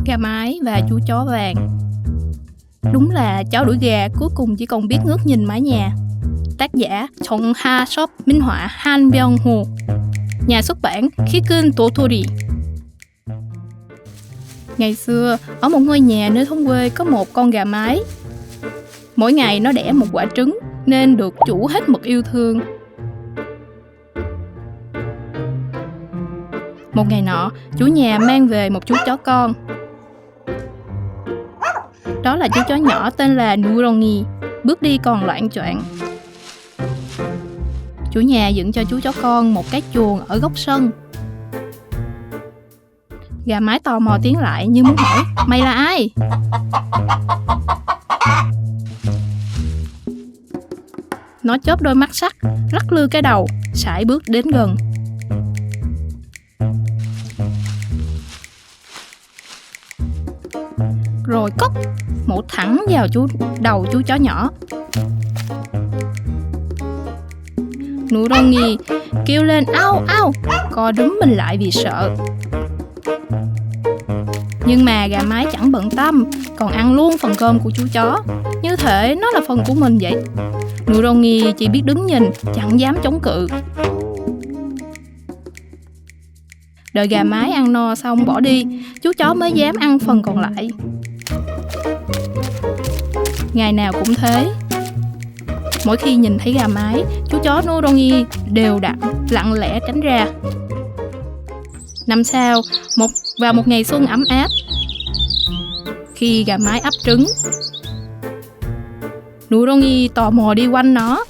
Gà mái và chú chó vàng. Đúng là chó đuổi gà cuối cùng chỉ còn biết ngước nhìn mái nhà. Tác giả Chong Ha Shop, minh họa Han Byung Ho, nhà xuất bản Kiken Totori. Ngày xưa, ở một ngôi nhà nơi thôn quê có một con gà mái. Mỗi ngày nó đẻ một quả trứng nên được chủ hết mực yêu thương. Một ngày nọ, chủ nhà mang về một chú chó con. Đó là chú chó nhỏ tên là Nurongi, bước đi còn loạng choạng. Chủ nhà dựng cho chú chó con một cái chuồng ở góc sân. Gà mái tò mò tiến lại như muốn hỏi: "Mày là ai?" Nó chớp đôi mắt sắt, lắc lư cái đầu, sải bước đến gần. Rồi cốc mổ thẳng vào đầu chú chó nhỏ. Nurongi kêu lên ao ao, co đúm mình lại vì sợ. Nhưng mà gà mái chẳng bận tâm, còn ăn luôn phần cơm của chú chó, như thể nó là phần của mình vậy. Nurongi chỉ biết đứng nhìn, chẳng dám chống cự. Đợi gà mái ăn no xong bỏ đi, chú chó mới dám ăn phần còn lại. Ngày nào cũng thế. Mỗi khi nhìn thấy gà mái, chú chó Nurongi đều đặn lặng lẽ tránh ra. Năm sau, vào một ngày xuân ấm áp, khi gà mái ấp trứng, Nurongi tò mò đi quanh nó.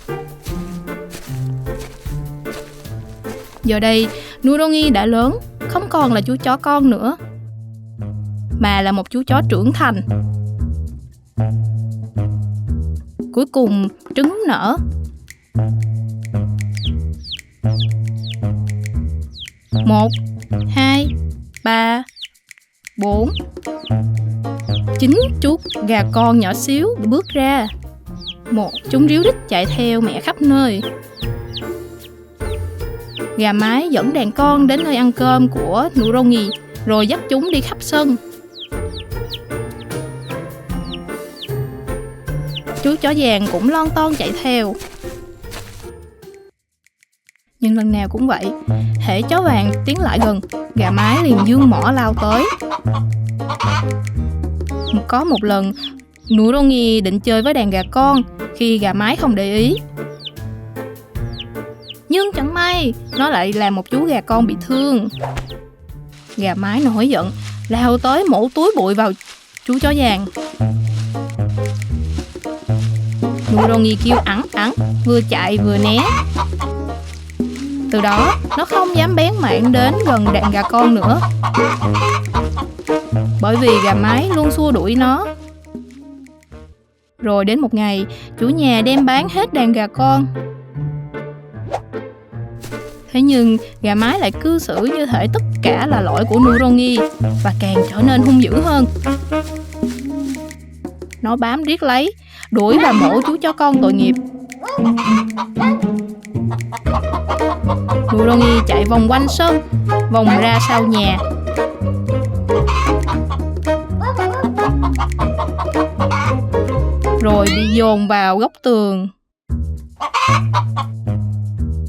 Giờ đây, Nurongi đã lớn, không còn là chú chó con nữa, mà là một chú chó trưởng thành. Cuối cùng, trứng nở. 1, 2, 3, 4. 9 chú gà con nhỏ xíu bước ra. Chúng ríu rít chạy theo mẹ khắp nơi. Gà mái dẫn đàn con đến nơi ăn cơm của Nurongi, rồi dắt chúng đi khắp sân. Chú chó vàng cũng lon ton chạy theo. Nhưng lần nào cũng vậy, hễ chó vàng tiến lại gần, gà mái liền dương mỏ lao tới. Có một lần, Nurongi định chơi với đàn gà con khi gà mái không để ý. Nhưng chẳng may, nó lại làm một chú gà con bị thương. Gà mái nổi giận, lao tới mổ túi bụi vào chú chó vàng. Nurongi kêu ẵn ẵn, vừa chạy vừa né. Từ đó, nó không dám bén mảng đến gần đàn gà con nữa, bởi vì gà mái luôn xua đuổi nó. Rồi đến một ngày, chủ nhà đem bán hết đàn gà con. Thế nhưng, gà mái lại cư xử như thể tất cả là lỗi của Nurongi, và càng trở nên hung dữ hơn. Nó bám riết lấy, đuổi và mổ chú chó con tội nghiệp. Nurongi chạy vòng quanh sân, vòng ra sau nhà. Rồi đi dồn vào góc tường.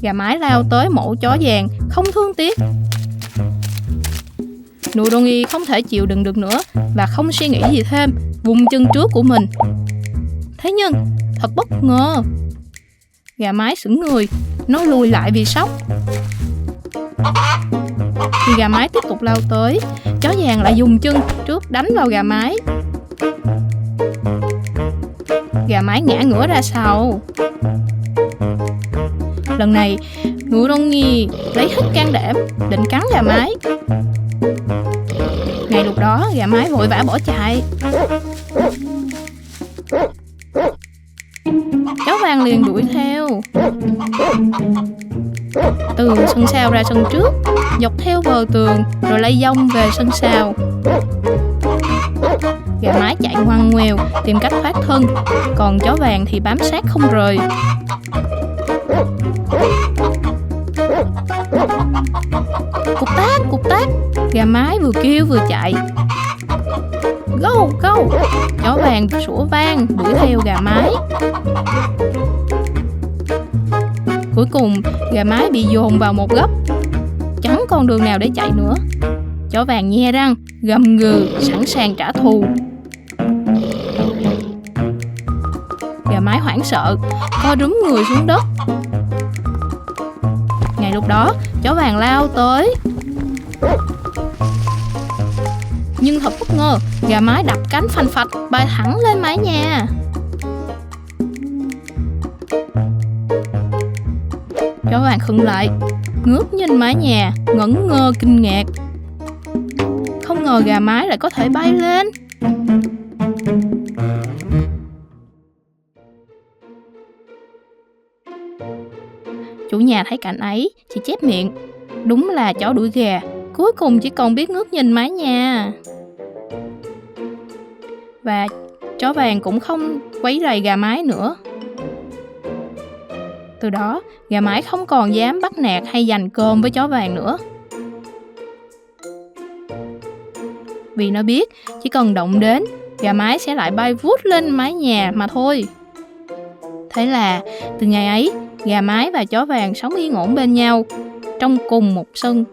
Gà mái lao tới mổ chó vàng, không thương tiếc. Nurongi không thể chịu đựng được nữa và không suy nghĩ gì thêm, vùng chân trước của mình. Thế nhưng, thật bất ngờ, gà mái sững người, nó lùi lại vì sốc. Khi gà mái tiếp tục lao tới, chó vàng lại dùng chân trước đánh vào gà mái. Gà mái ngã ngửa ra sau. Lần này, Nurongi lấy hết can đảm định cắn gà mái. Ngay lúc đó, gà mái vội vã bỏ chạy. Chó vàng liền đuổi theo, từ sân sau ra sân trước, dọc theo bờ tường, rồi lay vòng về sân sau. Gà mái chạy ngoằn ngoèo tìm cách thoát thân, còn chó vàng thì bám sát không rời. Cục tác, gà mái vừa kêu vừa chạy. Go, go. Chó vàng sủa vang đuổi theo gà mái. Cuối cùng, gà mái bị dồn vào một góc, chẳng còn đường nào để chạy nữa. Chó vàng nhe răng, gầm gừ, sẵn sàng trả thù. Gà mái hoảng sợ, co rúm người xuống đất. Ngay lúc đó, chó vàng lao tới. Nhưng thật bất ngờ, gà mái đập cánh phành phạch, bay thẳng lên mái nhà. Chó vàng khựng lại, ngước nhìn mái nhà, ngẩn ngơ kinh ngạc. Không ngờ gà mái lại có thể bay lên. Chủ nhà thấy cảnh ấy thì chép miệng. Đúng là chó đuổi gà, cuối cùng chỉ còn biết ngước nhìn mái nhà. Và chó vàng cũng không quấy rầy gà mái nữa. Từ đó, gà mái không còn dám bắt nạt hay giành cơm với chó vàng nữa. Vì nó biết chỉ cần động đến, gà mái sẽ lại bay vút lên mái nhà mà thôi. Thế là từ ngày ấy, gà mái và chó vàng sống yên ổn bên nhau trong cùng một sân.